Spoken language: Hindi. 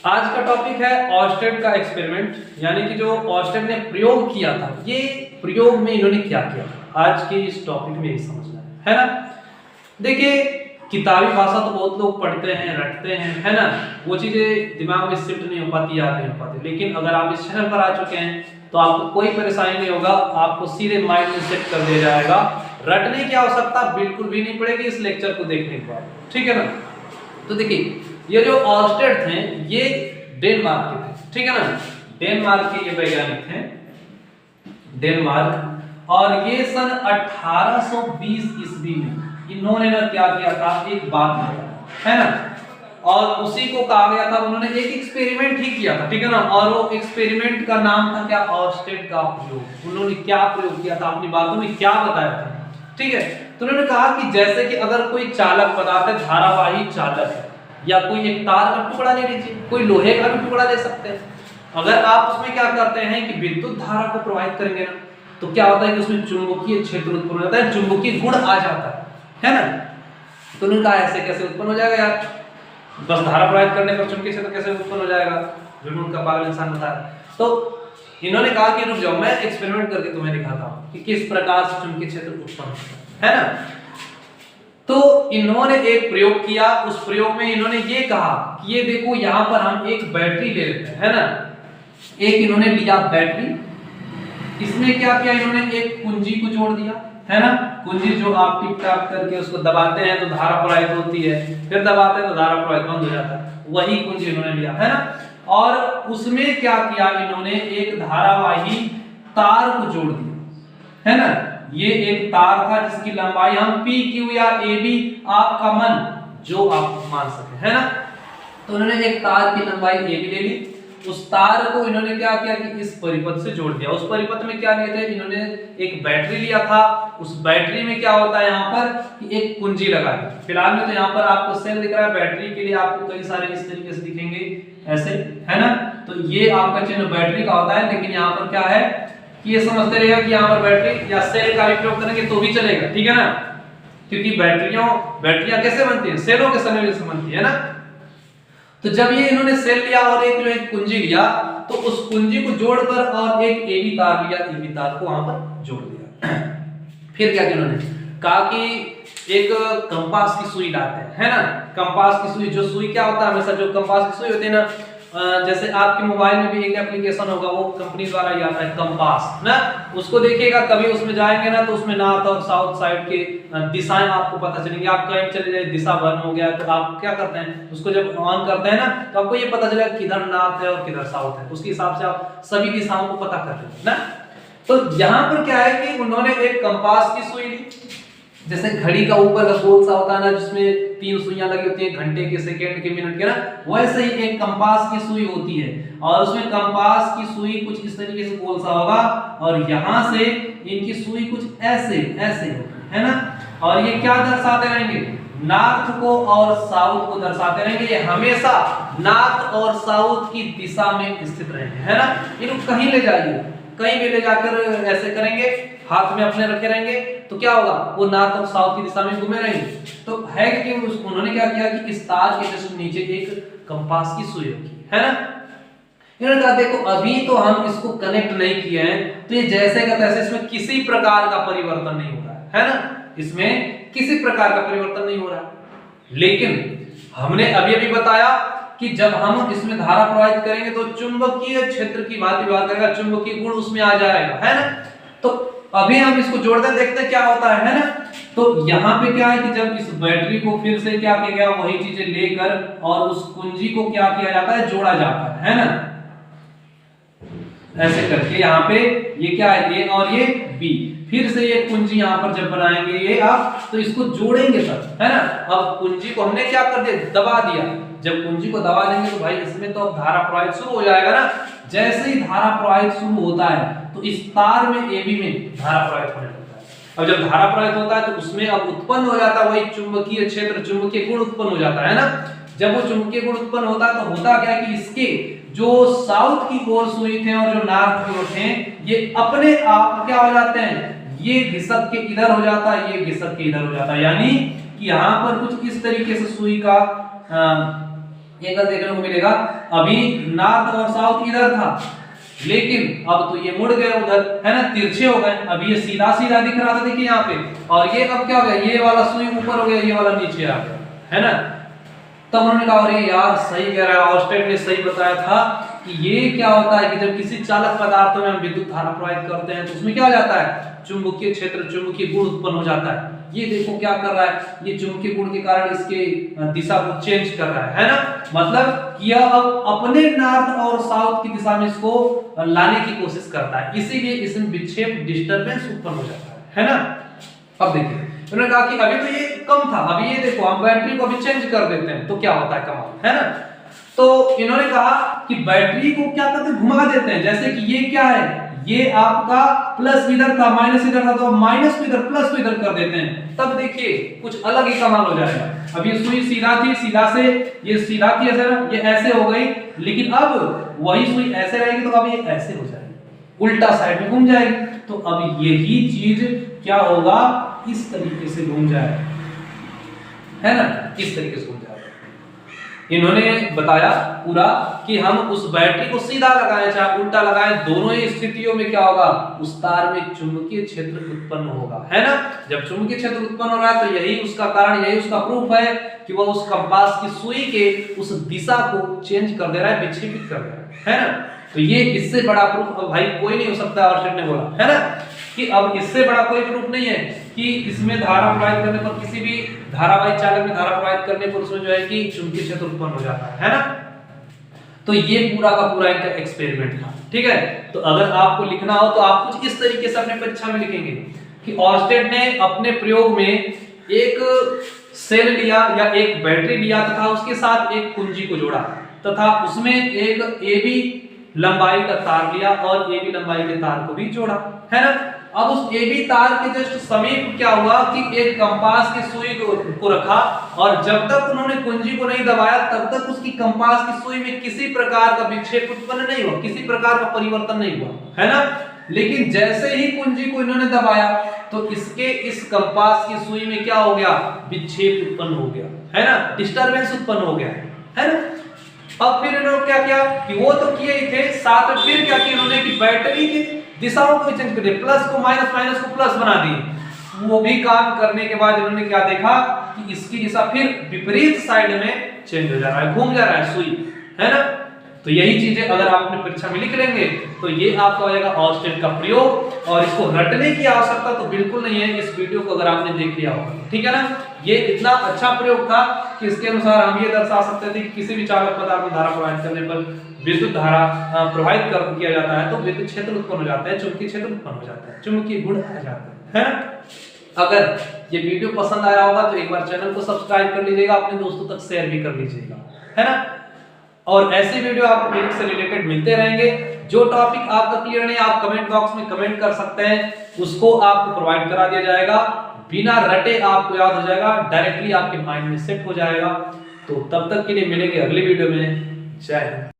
आज का टॉपिक है ऑर्स्टेड का एक्सपेरिमेंट, यानी कि जो ऑर्स्टेड ने प्रयोग किया था, ये प्रयोग में इन्होंने क्या किया था, आज के इस टॉपिक में ये समझना है ना। देखिए, किताबी भाषा तो बहुत लोग पढ़ते हैं, रटते हैं, है ना, वो चीजें दिमाग में शिफ्ट नहीं हो पाती, याद नहीं हो पाती। लेकिन अगर आप इस चैनल पर आ चुके हैं तो आपको कोई परेशानी नहीं होगा, आपको सीधे माइंड में सेट कर दिया जाएगा। रटने की आवश्यकता बिल्कुल भी नहीं पड़ेगी इस लेक्चर को देखने के बाद, ठीक है ना। तो देखिए, ये जो ऑर्स्टेड थे ये डेनमार्क के थे, ठीक है ना। डेनमार्क के ये वैज्ञानिक थे, डेनमार्क। और ये सन 1820 ईस्वी में इन्होंने ना क्या किया था, एक बात किया, है ना। और उसी को कहा गया था, उन्होंने एक एक्सपेरिमेंट ही किया था, ठीक है ना। और वो एक्सपेरिमेंट का नाम था क्या, ऑर्स्टेड का प्रयोग। उन्होंने क्या प्रयोग किया था, अपनी बातों में क्या बताया था, ठीक है। तो उन्होंने कहा कि जैसे कि अगर कोई चालक पदार्थ है, धारावाही चालक है, या कोई एक तार का टुकड़ा ले लीजिए, कोई लोहे का भी टुकड़ा ले सकते हैं। अगर आप उसमें क्या करते हैं कि विद्युत धारा को प्रवाहित करेंगे ना, तो क्या होता है कि उसमें चुंबकीय क्षेत्र उत्पन्न हो जाता है, चुंबकीय गुण आ जाता है ना। तो उन्होंने कहा ऐसे कैसे उत्पन्न हो जाएगा यार, बस धारा प्रवाहित करने पर चुंबकीय क्षेत्र कैसे उत्पन्न हो जाएगा, बिल्कुल उनका पागल इंसान बताया। तो इन्होंने कहा कि रुक जाओ, मैं एक्सपेरिमेंट करके तुम्हें दिखाता हूं कि किस प्रकार से चुंबकीय क्षेत्र उत्पन्न होता है ना। तो इन्होंने एक प्रयोग किया, उस प्रयोग में इन्होंने ये कहा कि ये देखो, यहां पर हम एक बैटरी ले लेते हैं, है ना। एक इन्होंने लिया बैटरी, इसमें क्या किया इन्होंने, एक कुंजी को जोड़ दिया, है ना। कुंजी जो आप टिप टाप करके उसको दबाते हैं तो धारा प्रवाहित होती है, फिर दबाते हैं तो धारा प्रवाहित बंद हो जाता है, वही कुंजी इन्होंने लिया, है ना। और उसमें क्या किया इन्होंने, एक धारावाही तार को जोड़ दिया, है ना। ये एक तार था जिसकी लंबाई हम पी क्यू या ए बी, आपका मन जो आप मान सके, है ना। तो उन्होंने एक तार की लंबाई ए बी ले ली, उस तार को इन्होंने क्या किया कि इस परिपथ से जोड़ दिया। उस परिपथ में क्या लिए थे इन्होंने, एक बैटरी लिया था। उस बैटरी में क्या होता है यहाँ पर कि एक कुंजी लगा दी। फिलहाल में तो यहाँ पर आपको सेल दिख रहा है, बैटरी के लिए आपको कई सारे इस तरीके से दिखेंगे ऐसे, है ना। तो ये आपका चिन्ह बैटरी का होता है, लेकिन यहाँ पर क्या है कि ये समझते रहिएगा कि यहाँ पर बैटरी या सेल का उपयोग करेंगे तो भी चलेगा, ठीक है ना। क्योंकि बैटरियां कैसे बनती हैं, सेलों के संयोजन से बनती है ना। तो जब ये इन्होंने सेल लिया और एक कुंजी लिया, तो उस कुंजी को जोड़कर और एक एबी तार लिया, एबी तार को वहां पर जोड़ दिया। फिर क्या किया इन्होंने, कहा कि एक कंपास की सुई लाते हैं, है ना। कंपास की सुई, जो सुई क्या होता है, हमेशा जो कंपास की सुई होती है ना, जैसे आपके मोबाइल में भी एक एप्लीकेशन होगा, वो कंपनी द्वारा ही आता है कंपास ना। उसको देखिएगा, कभी उसमें जाएंगे ना तो उसमें नॉर्थ और साउथ साइड के दिशाएं आपको पता चलेंगी। आप कहीं चले जाए, दिशा बन हो गया, तो आप क्या करते हैं, उसको जब ऑन करते हैं ना तो आपको ये पता चलेगा किधर नॉर्थ है और किधर साउथ है। उसके हिसाब से आप सभी दिशाओं को पता कर लेंगे ना। तो यहाँ पर क्या है कि उन्होंने एक कंपास की सुई ली, जैसे घड़ी का ऊपर का गोल सा होता है ना, जिसमें 3 सुइयां लगी होती हैं, घंटे के, सेकंड के, मिनट के ना, वैसे ही एक कंपास की सुई होती है। और उसमें कंपास की सुई कुछ इस तरीके से गोल सा होगा, और यहां से इनकी सुई कुछ ऐसे ऐसे होगी, है ना। और ये क्या दर्शाते रहेंगे, नॉर्थ को और साउथ को दर्शाते रहेंगे। ये हमेशा नॉर्थ और साउथ की दिशा में स्थित रहेंगे, है ना। इनको कहीं ले जाइए, कहीं भी ले जाकर ऐसे करेंगे, हाथ में अपने रखे रहेंगे, तो क्या होगा, वो नॉर्थ और साउथ की दिशा में घूमे रहेंगे। तो है कि उन्होंने क्या किया कि इस तार के जस्ट नीचे एक कंपास की सुई रखी, है ना। इन्होंने कहा देखो, अभी तो हम इसको कनेक्ट नहीं किए हैं, तो ये जैसे का तैसे, इसमें किसी प्रकार का परिवर्तन नहीं हो रहा है ना। इसमें किसी प्रकार का परिवर्तन नहीं हो रहा, लेकिन हमने अभी अभी बताया कि जब हम इसमें धारा प्रवाहित करेंगे तो चुंबकीय क्षेत्र की भांति व्यवहार करेगा, चुंबकीय गुण उसमें आ जाएगा, है ना। तो अभी हम इसको जोड़ते हैं, देखते हैं क्या होता है ना। तो यहाँ पे क्या है कि जब इस बैटरी को फिर से क्या किया गया, वही चीजें लेकर और उस कुंजी को क्या किया जाता है, जोड़ा जाता है ना। ऐसे करके यहाँ पे ये क्या है, ए और ये बी, फिर से ये कुंजी यहाँ पर जब बनाएंगे ये आप, तो इसको जोड़ेंगे तब, है ना। अब कुंजी को हमने क्या कर दिया, दबा दिया। जब कुंजी को दबा देंगे तो भाई इसमें तो अब धारा प्रवाहित शुरू हो जाएगा ना। जैसे ही धारा प्रवाहित शुरू होता है तो इस तार में एबी में धारा प्रवाहित होने लगता है। अब जब धारा प्रवाहित होता है तो उसमें अब उत्पन्न हो जाता है वही चुंबकीय क्षेत्र, चुंबकीय गुण उत्पन्न हो जाता है ना। जब वो चुंबकीय गुण उत्पन्न होता है तो होता क्या है कि इसके जो साउथ की ओर सुई थे और जो नॉर्थ की ओर थे, ये अपने आप क्या हो जाते हैं, ये घिसक के इधर हो जाता है, ये घिसक के इधर हो जाता है। यानी कि यहाँ पर कुछ इस तरीके से सुई का एंगल देखने को मिलेगा। अभी नॉर्थ और साउथ इधर था, लेकिन अब तो ये मुड़ गए उधर, है ना, तिरछे हो गए। अब ये सीधा सीधा दिख रहा था, देखिए यहाँ पे, और ये अब क्या हो गया, ये वाला सुई ऊपर हो गया, ये वाला नीचे आ गया, है ना। तब उन्होंने कहा अरे यार सही कह रहा है, ऑर्स्टेड ने सही बताया था कि ये क्या होता है कि जब किसी चालक पदार्थ में हम विद्युत धारा प्रवाहित करते हैं तो उसमें क्या हो जाता है, चुंबकीय क्षेत्र, चुंबकीय गुण उत्पन्न हो जाता है। ये देखो क्या कर रहा है, ये चुंबकीय गुण के कारण इसके दिशा को चेंज कर रहा है ना। मतलब कि यह अब अपने नॉर्थ और साउथ की दिशा में इसको लाने की कोशिश करता है, इसीलिए इसमें विक्षेप, डिस्टरबेंस उत्पन्न हो जाता है ना। अब देखिए उन्होंने कहा कि अभी तो ये कम था, अभी ये देखो हम बैटरी को भी चेंज कर देते हैं तो क्या होता है, कमाल, है ना। तो इन्होंने कहा कि बैटरी को क्या करते हैं, घुमा देते हैं। जैसे कि ये क्या है, ये आपका प्लस इधर था, माइनस इधर था, तो माइनस को इधर, प्लस को इधर कर देते हैं। तब देखिए कुछ अलग ही कमाल हो जाएगा। अब ये सुई सीधा थी, सीधा से ये सीधा थी ऐसे ना, ये ऐसे हो गई, लेकिन अब वही सुई ऐसे रहेगी तो अब ये ऐसे हो जाएगी, उल्टा साइड में घूम जाएगी। तो अब यही चीज क्या होगा, इस तरीके से घूम जाएगा, है ना, इस तरीके से घूम जाएगा। इन्होंने बताया पूरा कि हम उस बैटरी को सीधा लगाएं चाहे उल्टा लगाएं, दोनों ही स्थितियों में क्या होगा, उस तार में चुंबकीय क्षेत्र उत्पन्न होगा, है ना। जब चुंबकीय क्षेत्र उत्पन्न हो रहा है तो यही उसका कारण, यही उसका प्रूफ है कि वह उस कंपास की सुई के उस दिशा को चेंज कर दे रहा है, विक्षेपित कर दे रहा है ना। तो ये इससे बड़ा प्रूफ भाई कोई नहीं हो सकता, ऑर्स्टेड ने बोला, है ना, कि अब इससे बड़ा कोई प्रूफ नहीं है कि इसमें धारा प्रवाहित करने पर, किसी भी धारावाही चालक में धारा प्रवाहित करने पर उसमें जो है कि चुंबकीय क्षेत्र उत्पन्न हो जाता है ना। तो ये पूरा का पूरा इनका एक्सपेरिमेंट था, ठीक है। तो अगर आपको लिखना हो तो आप कुछ इस तरीके से अपने परीक्षा में लिखेंगे कि ऑर्स्टेड ने अपने प्रयोग में एक सेल लिया या एक बैटरी लिया तथा उसके साथ एक कुंजी को जोड़ा तथा उसमें एक AB लंबाई का तार लिया और AB लंबाई के तार को भी जोड़ा, है ना। अब उस AB तार के जस्ट समीप क्या हुआ कि एक कंपास की सुई को रखा, और जब तक उन्होंने कुंजी को नहीं दबाया तब तक उसकी कंपास की सुई में किसी प्रकार का विक्षेप उत्पन्न नहीं हुआ, किसी प्रकार का परिवर्तन नहीं हुआ, है ना। लेकिन जैसे ही कुंजी को इन्होंने दबाया तो इसके इस कंपास की सुई में क्या हो गया, विक्षेप उत्पन्न हो गया, है ना, डिस्टरबेंस उत्पन्न हो गया, है ना। अब फिर इन्होंने क्या किया कि वो तो किए ही थे, साथ में फिर क्या किया इन्होंने कि बैटरी की दिशाओं को चेंज कर दिया, प्लस को माइनस, माइनस को प्लस बना दी। वो भी काम करने के बाद इन्होंने क्या देखा कि इसकी दिशा फिर विपरीत साइड में चेंज हो जा रहा है, घूम जा रहा है सुई, है ना। तो यही चीजें अगर आप अपनी परीक्षा में लिख लेंगे तो ये आपका हो जाएगा ऑर्स्टेड का प्रयोग, और इसको रटने की आवश्यकता तो बिल्कुल नहीं है, इस वीडियो को अगर आपने देख लिया हो, ठीक है ना। ये इतना अच्छा प्रयोग था कि इसके अनुसार हम ये दर्शा सकते थे कि किसी भी चालक पदार्थ में धारा प्रवाहित करने पर विद्युत धारा प्रवाहित किया जाता है तो विद्युत क्षेत्र उत्पन्न हो जाता है, चुंबकीय क्षेत्र उत्पन्न हो जाता है, चुंबकीय गुण आ जाते हैं, है ना। अगर ये वीडियो पसंद आया होगा तो एक बार चैनल को सब्सक्राइब कर लीजिएगा, अपने दोस्तों तक शेयर भी कर लीजिएगा, है ना। और ऐसे वीडियो आपको मैथ से रिलेटेड मिलते रहेंगे। जो टॉपिक आपका क्लियर नहीं, आप कमेंट बॉक्स में कमेंट कर सकते हैं, उसको आपको प्रोवाइड करा दिया जाएगा, बिना रटे आपको याद हो जाएगा, डायरेक्टली आपके माइंड में सेट हो जाएगा। तो तब तक के लिए मिलेंगे अगली वीडियो में। जय हिंद।